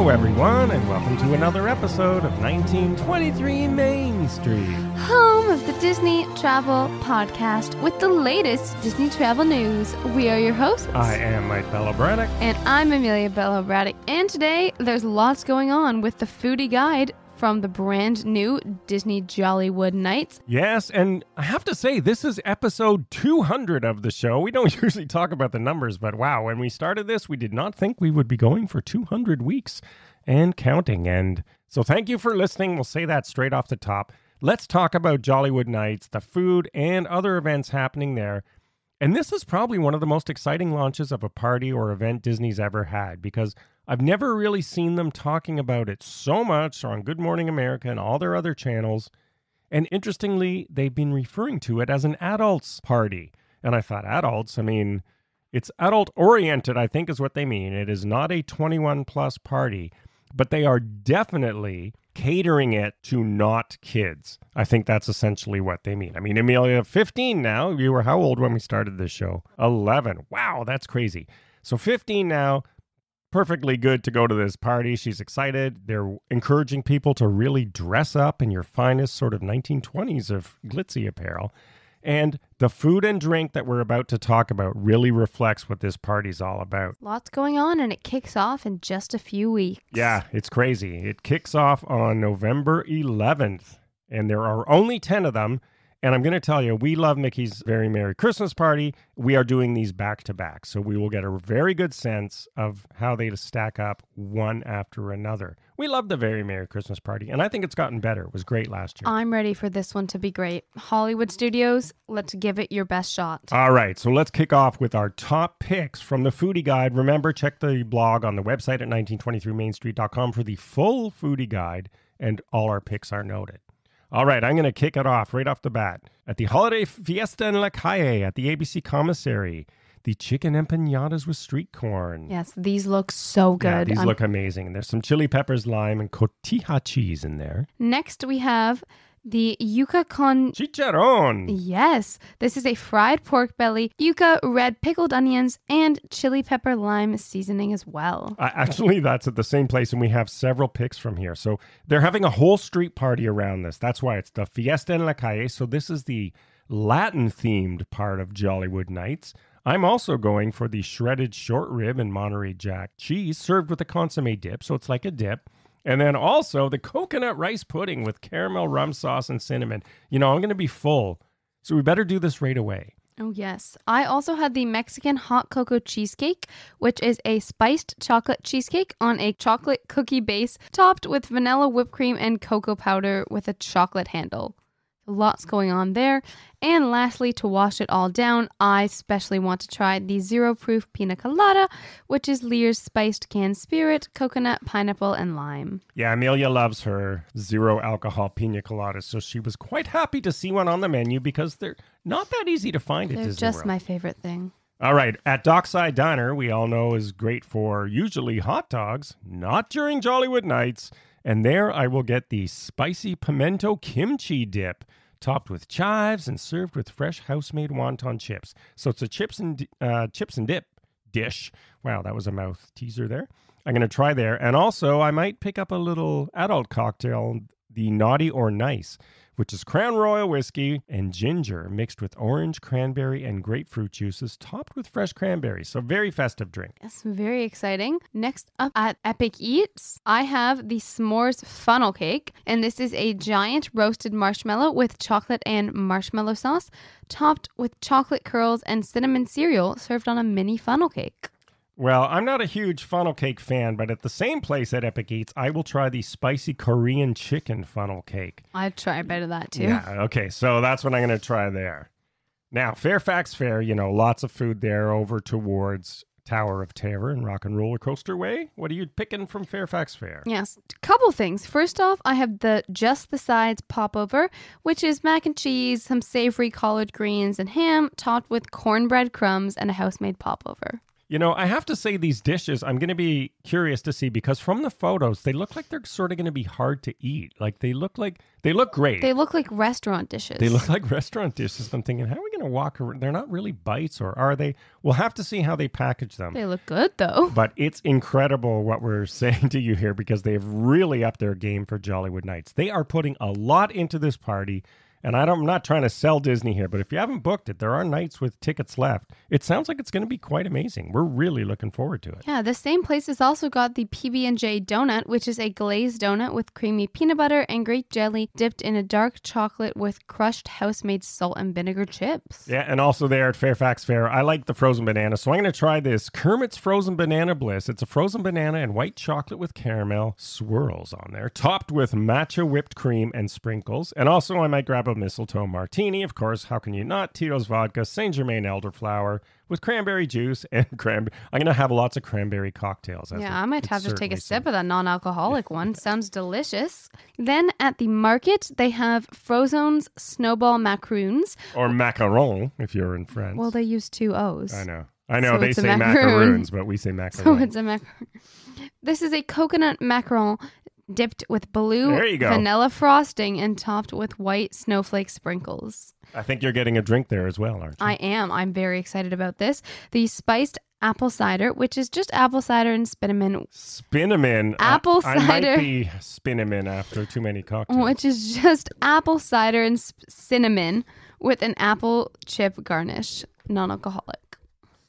Hello, everyone, and welcome to another episode of 1923 Main Street. Home of the Disney Travel Podcast with the latest Disney travel news. We are your hosts. I am Mike Bello-Braddock. And I'm Amelia Bello-Braddock. And today, there's lots going on with the Foodie Guide from the brand new Disney Jollywood Nights. Yes, and I have to say, this is episode 200 of the show. We don't usually talk about the numbers, but wow, when we started this, we did not think we would be going for 200 weeks and counting. And so thank you for listening. We'll say that straight off the top. Let's talk about Jollywood Nights, the food, and other events happening there. And this is probably one of the most exciting launches of a party or event Disney's ever had, because I've never really seen them talking about it so much on Good Morning America and all their other channels. And interestingly, they've been referring to it as an adults party. And I thought, adults? I mean, it's adult-oriented, I think is what they mean. It is not a 21-plus party, but they are definitely catering it to not kids. I think that's essentially what they mean. I mean, Amelia, 15 now. You were how old when we started this show? 11. Wow, that's crazy. So 15 now. Perfectly good to go to this party. She's excited. They're encouraging people to really dress up in your finest sort of 1920s of glitzy apparel. And the food and drink that we're about to talk about really reflects what this party's all about. Lots going on, and it kicks off in just a few weeks. Yeah, it's crazy. It kicks off on November 11th, and there are only 10 of them. And I'm going to tell you, we love Mickey's Very Merry Christmas Party. We are doing these back to back, so we will get a very good sense of how they stack up one after another. We love the Very Merry Christmas Party, and I think it's gotten better. It was great last year. I'm ready for this one to be great. Hollywood Studios, let's give it your best shot. All right, so let's kick off with our top picks from the Foodie Guide. Remember, check the blog on the website at 1923mainstreet.com for the full Foodie Guide, and all our picks are noted. All right, I'm going to kick it off right off the bat. At the Holiday Fiesta en la Calle at the ABC Commissary, the chicken empanadas with street corn. Yes, these look so good. Yeah, these look amazing. There's some chili peppers, lime, and cotija cheese in there. Next, we have the yuca con chicharrón. Yes, this is a fried pork belly, yuca, red pickled onions, and chili pepper lime seasoning as well. Actually, that's at the same place, and we have several picks from here. So they're having a whole street party around this. That's why it's the Fiesta en la Calle. So this is the Latin-themed part of Jollywood Nights. I'm also going for the shredded short rib and Monterey Jack cheese served with a consommé dip, so it's like a dip. And then also the coconut rice pudding with caramel rum sauce and cinnamon. You know, I'm going to be full, so we better do this right away. Oh, yes. I also had the Mexican hot cocoa cheesecake, which is a spiced chocolate cheesecake on a chocolate cookie base topped with vanilla whipped cream and cocoa powder with a chocolate handle. Lots going on there. And lastly, to wash it all down, I especially want to try the Zero Proof Pina Colada, which is Lear's spiced canned spirit, coconut, pineapple, and lime. Yeah, Amelia loves her zero alcohol pina coladas, so she was quite happy to see one on the menu because they're not that easy to find at Disney World. They're just my favorite thing. All right, at Dockside Diner, we all know is great for usually hot dogs, not during Jollywood Nights. And there I will get the spicy pimento kimchi dip, topped with chives and served with fresh house-made wonton chips. So it's a chips and dip dish. Wow, that was a mouth teaser there. I'm going to try there. And also, I might pick up a little adult cocktail, the Naughty or Nice, which is Crown Royal whiskey and ginger mixed with orange, cranberry, and grapefruit juices topped with fresh cranberries. So very festive drink. Yes, very exciting. Next up at Epic Eats, I have the S'mores funnel cake. And this is a giant roasted marshmallow with chocolate and marshmallow sauce topped with chocolate curls and cinnamon cereal served on a mini funnel cake. Well, I'm not a huge funnel cake fan, but at the same place at Epic Eats, I will try the spicy Korean chicken funnel cake. I'd try a bit of that too. Yeah, okay, so that's what I'm going to try there. Now, Fairfax Fair, you know, lots of food there over towards Tower of Terror and Rock and Roller Coaster Way. What are you picking from Fairfax Fair? Yes, a couple things. First off, I have the Just the Sides popover, which is mac and cheese, some savory collard greens, and ham topped with cornbread crumbs and a house-made popover. You know, I have to say these dishes, I'm going to be curious to see because from the photos, they look like they're sort of going to be hard to eat. Like they look great. They look like restaurant dishes. They look like restaurant dishes. I'm thinking, how are we going to walk around? They're not really bites, or are they? We'll have to see how they package them. They look good, though. But it's incredible what we're saying to you here because they have really upped their game for Jollywood Nights. They are putting a lot into this party. And I'm not trying to sell Disney here, but if you haven't booked it, there are nights with tickets left. It sounds like it's going to be quite amazing. We're really looking forward to it. Yeah, the same place has also got the PB&J donut, which is a glazed donut with creamy peanut butter and grape jelly dipped in a dark chocolate with crushed house-made salt and vinegar chips. Yeah, and also there at Fairfax Fair, I like the frozen banana, so I'm going to try this Kermit's Frozen Banana Bliss. It's a frozen banana and white chocolate with caramel swirls on there, topped with matcha whipped cream and sprinkles. And also I might grab a mistletoe martini, of course. How can you not? Tito's vodka, Saint Germain elderflower with cranberry juice and I'm going to have lots of cranberry cocktails. Yeah, I might have to take a sip of that non-alcoholic one. Sounds delicious. Then at the market, they have Frozone's snowball macaroons. Or macaron, if you're in France. Well, they use 2 O's. I know. So they say macaroons, but we say macaron. So it's a macaron. This is a coconut macaron dipped with blue vanilla frosting and topped with white snowflake sprinkles. I think you're getting a drink there as well, aren't you? I am. I'm very excited about this. The spiced apple cider, which is just apple cider and cinnamon. Cinnamon. Apple cider. I might be cinnamon after too many cocktails. Which is just apple cider and cinnamon with an apple chip garnish, non-alcoholic.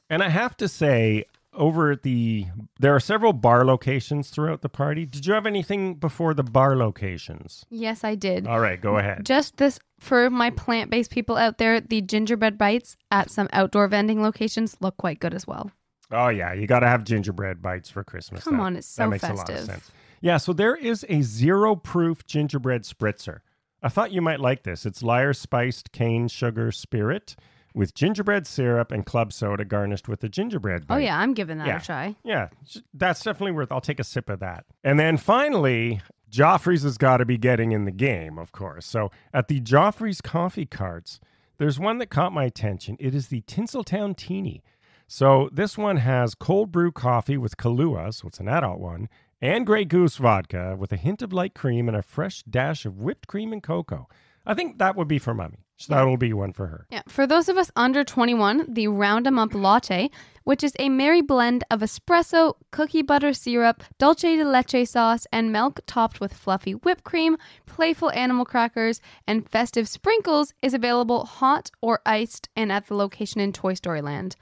And I have to say, there are several bar locations throughout the party. Did you have anything before the bar locations? Yes, I did. All right, go ahead. Just this, for my plant-based people out there, the gingerbread bites at some outdoor vending locations look quite good as well. Oh, yeah, you got to have gingerbread bites for Christmas. Come on, it's so that makes festive. A lot of sense. Yeah, so there is a zero-proof gingerbread spritzer. I thought you might like this. It's Lyre spiced cane sugar spirit with gingerbread syrup and club soda garnished with a gingerbread bite. Oh, yeah, I'm giving that a try. Yeah, that's definitely worth. I'll take a sip of that. And then finally, Joffrey's has got to be getting in the game, of course. So at the Joffrey's coffee carts, there's one that caught my attention. It is the Tinseltown Teeny. So this one has cold brew coffee with Kahlua, so it's an adult one, and Grey Goose vodka with a hint of light cream and a fresh dash of whipped cream and cocoa. I think that would be for Mummy. So that'll be one for her. Yeah. For those of us under 21, the Round 'em Up Latte, which is a merry blend of espresso, cookie butter syrup, dulce de leche sauce, and milk topped with fluffy whipped cream, playful animal crackers, and festive sprinkles, is available hot or iced and at the location in Toy Story Land.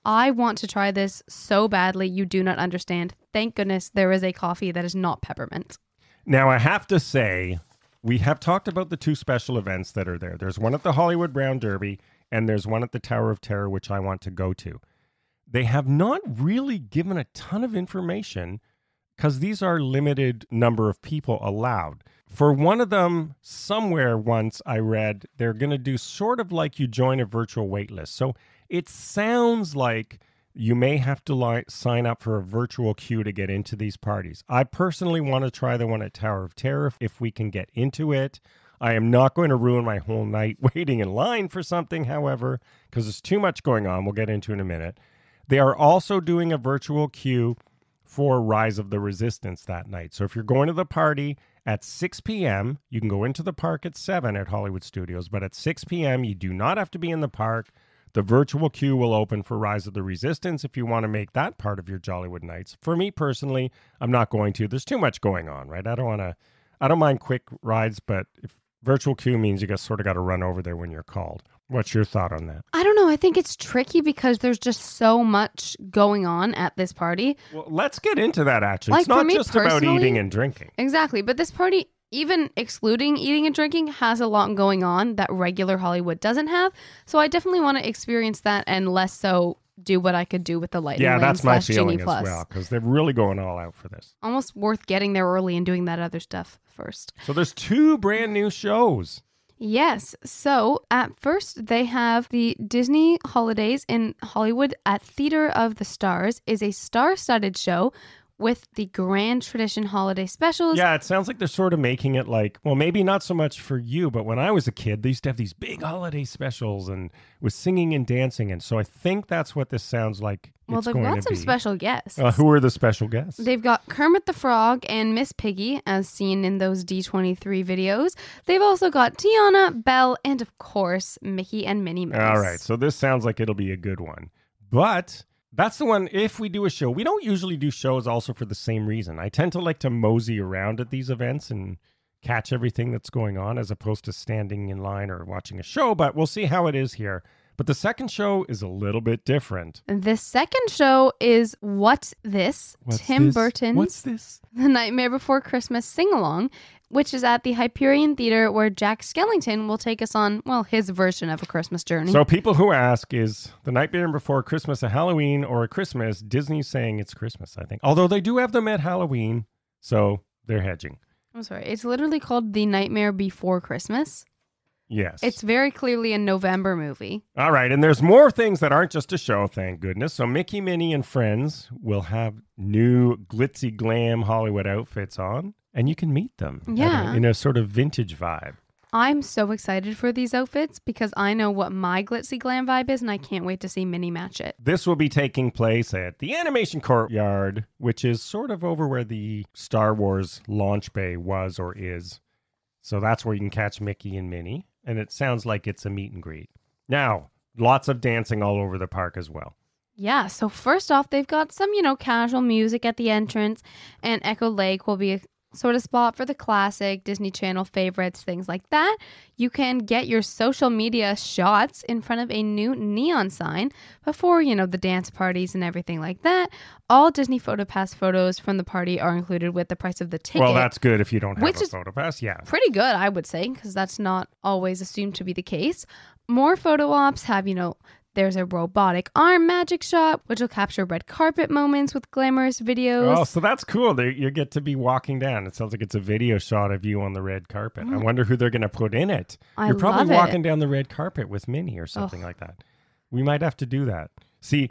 I want to try this so badly you do not understand. Thank goodness there is a coffee that is not peppermint. Now, I have to say, we have talked about the 2 special events that are there. There's one at the Hollywood Brown Derby, and there's one at the Tower of Terror, which I want to go to. They have not really given a ton of information because these are limited number of people allowed. For one of them, somewhere once I read, they're going to do sort of like you join a virtual wait list. So it sounds like you may have to sign up for a virtual queue to get into these parties. I personally want to try the one at Tower of Terror if we can get into it. I am not going to ruin my whole night waiting in line for something, however, because there's too much going on. We'll get into in a minute. They are also doing a virtual queue for Rise of the Resistance that night. So if you're going to the party at 6 p.m., you can go into the park at 7 at Hollywood Studios, but at 6 p.m., you do not have to be in the park. The virtual queue will open for Rise of the Resistance if you want to make that part of your Jollywood Nights. For me personally, I'm not going to. There's too much going on, right? I don't mind quick rides, but if virtual queue means you got to run over there when you're called. What's your thought on that? I don't know. I think it's tricky because there's just so much going on at this party. Well, let's get into that, actually. It's not just about eating and drinking. Exactly. But this party, even excluding eating and drinking, has a lot going on that regular Hollywood doesn't have. So I definitely want to experience that and less so do what I could do with the Lightning Lane that's my feeling Genie Plus. as well, because they're really going all out for this. Almost worth getting there early and doing that other stuff first. So there's 2 brand new shows. Yes. So at first they have the Disney Holidays in Hollywood at Theater of the Stars is a star-studded show with the Grand Tradition Holiday Specials. Yeah, it sounds like they're sort of making it like, well, maybe not so much for you, but when I was a kid, they used to have these big holiday specials and with singing and dancing. And so I think that's what this sounds like. Well, they've got some special guests. Who are the special guests? They've got Kermit the Frog and Miss Piggy, as seen in those D23 videos. They've also got Tiana, Belle, and of course, Mickey and Minnie Mouse. All right, so this sounds like it'll be a good one. But that's the one, if we do a show, we don't usually do shows also for the same reason. I tend to like to mosey around at these events and catch everything that's going on as opposed to standing in line or watching a show, but we'll see how it is here. But the second show is a little bit different. The second show is What's This? Tim Burton's What's This? The Nightmare Before Christmas Sing-Along, which is at the Hyperion Theater where Jack Skellington will take us on, well, his version of A Christmas Journey. So people who ask, is The Nightmare Before Christmas a Halloween or a Christmas? Disney's saying it's Christmas, I think. Although they do have them at Halloween, so they're hedging. I'm sorry. It's literally called The Nightmare Before Christmas. Yes. It's very clearly a November movie. All right. And there's more things that aren't just a show, thank goodness. So Mickey, Minnie, and Friends will have new glitzy glam Hollywood outfits on, and you can meet them in a sort of vintage vibe. I'm so excited for these outfits because I know what my glitzy glam vibe is, and I can't wait to see Minnie match it. This will be taking place at the Animation Courtyard, which is sort of over where the Star Wars launch bay was or is. So that's where you can catch Mickey and Minnie. And it sounds like it's a meet and greet. Now, lots of dancing all over the park as well. Yeah, so first off, they've got some, casual music at the entrance, and Echo Lake will be a sort of spot for the classic Disney Channel favorites, things like that. You can get your social media shots in front of a new neon sign before, the dance parties and everything like that. All Disney PhotoPass photos from the party are included with the price of the ticket. Well, that's good if you don't have a PhotoPass, yeah. Pretty good, I would say, because that's not always assumed to be the case. More photo ops have, there's a robotic arm magic shot, which will capture red carpet moments with glamorous videos. Oh, so that's cool. You get to be walking down. It sounds like it's a video shot of you on the red carpet. I wonder who they're going to put in it. You're probably walking down the red carpet with Minnie or something like that. We might have to do that. See,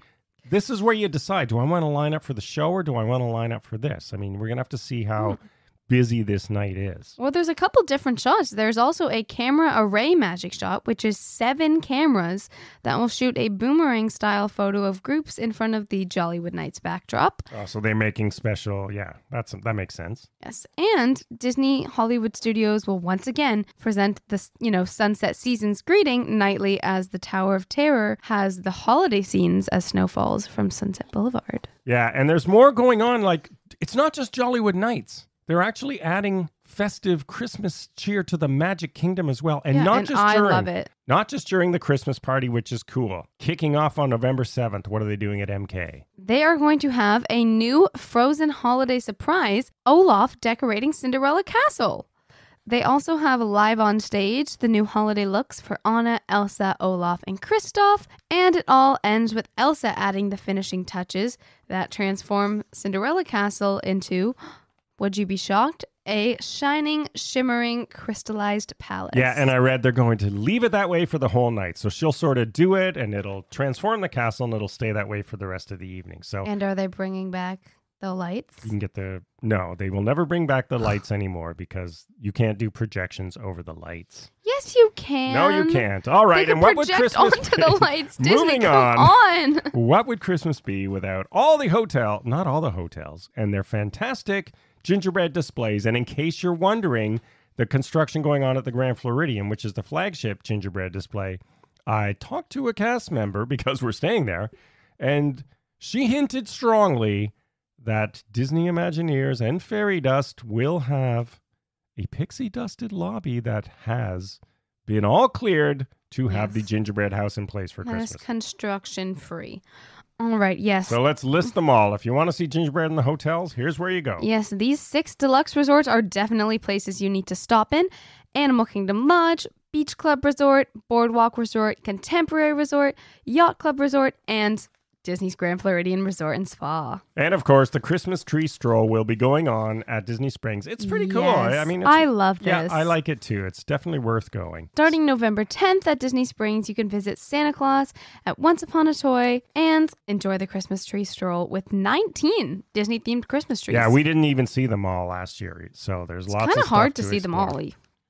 this is where you decide, do I want to line up for the show or do I want to line up for this? I mean, we're going to have to see how busy this night is. Well, there's a couple different shots. There's also a camera array magic shot, which is 7 cameras that will shoot a boomerang style photo of groups in front of the Jollywood Nights backdrop. Oh, so they're making special, that makes sense. Yes, and Disney Hollywood Studios will once again present the, Sunset Seasons greeting nightly as the Tower of Terror has the holiday scenes as snow falls from Sunset Boulevard. Yeah, and there's more going on. Like, it's not just Jollywood Nights. They're actually adding festive Christmas cheer to the Magic Kingdom as well. And I love it. Not just during the Christmas party, which is cool. Kicking off on November 7th, what are they doing at MK? They are going to have a new Frozen holiday surprise, Olaf decorating Cinderella Castle. They also have live on stage the new holiday looks for Anna, Elsa, Olaf, and Kristoff. And it all ends with Elsa adding the finishing touches that transform Cinderella Castle into... would you be shocked? A shining, shimmering, crystallized palace. Yeah, and I read they're going to leave it that way for the whole night. So she'll sort of do it, and it'll transform the castle, and it'll stay that way for the rest of the evening. So, and are they bringing back the lights? You can get No, they will never bring back the lights anymore because you can't do projections over the lights. Yes, you can. No, you can't. All right, and what would Christmas onto be? The lights. Disney, moving on. What would Christmas be without not all the hotels, and their fantastic gingerbread displays? And in case you're wondering, the construction going on at the Grand Floridian, which is the flagship gingerbread display, I talked to a cast member because we're staying there, and she hinted strongly that Disney Imagineers and Fairy Dust will have a pixie dusted lobby that has been all cleared to have the gingerbread house in place for Christmas. That is construction free. All right, yes. So let's list them all. If you want to see gingerbread in the hotels, here's where you go. Yes, these 6 deluxe resorts are definitely places you need to stop in. Animal Kingdom Lodge, Beach Club Resort, Boardwalk Resort, Contemporary Resort, Yacht Club Resort, and Disney's Grand Floridian Resort and Spa. And of course, the Christmas tree stroll will be going on at Disney Springs. It's pretty cool. Yes, I mean, I love this. Yeah, I like it too. It's definitely worth going. Starting November 10th at Disney Springs, you can visit Santa Claus at Once Upon a Toy and enjoy the Christmas tree stroll with 19 Disney-themed Christmas trees. Yeah, we didn't even see them all last year, so there's lots of stuff kind of hard to to see explore. them all.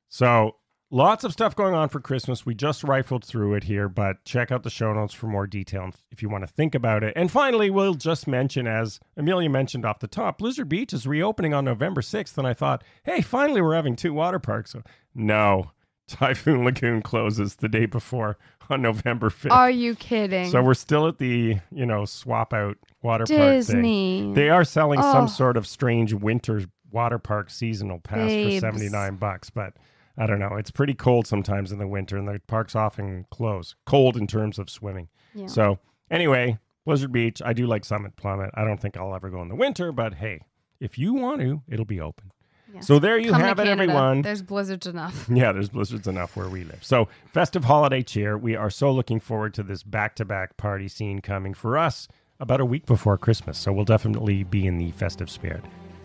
So lots of stuff going on for Christmas. We just rifled through it here, but check out the show notes for more detail if you want to think about it. And finally, we'll just mention, as Amelia mentioned off the top, Blizzard Beach is reopening on November 6th. And I thought, hey, finally we're having 2 water parks. So, no, Typhoon Lagoon closes the day before on November 5th. Are you kidding? So we're still at the, swap out water Disney. park thing. They are selling some sort of strange winter water park seasonal pass for $79, but I don't know. It's pretty cold sometimes in the winter, and the parks often close. Cold in terms of swimming. Yeah. So anyway, Blizzard Beach. I do like Summit Plummet. I don't think I'll ever go in the winter, but hey, if you want to, it'll be open. Yeah. So there you have it, everyone. There's blizzards enough. Yeah, there's blizzards enough where we live. So festive holiday cheer. We are so looking forward to this back-to-back party scene coming for us about a week before Christmas. So we'll definitely be in the festive spirit.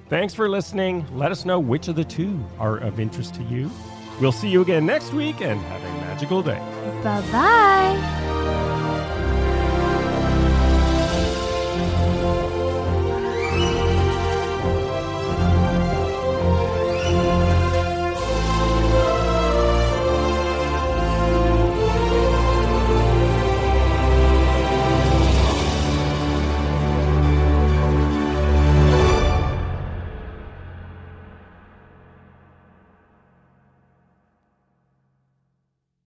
Thanks for listening. Let us know which of the 2 are of interest to you. We'll see you again next week, and have a magical day. Bye-bye.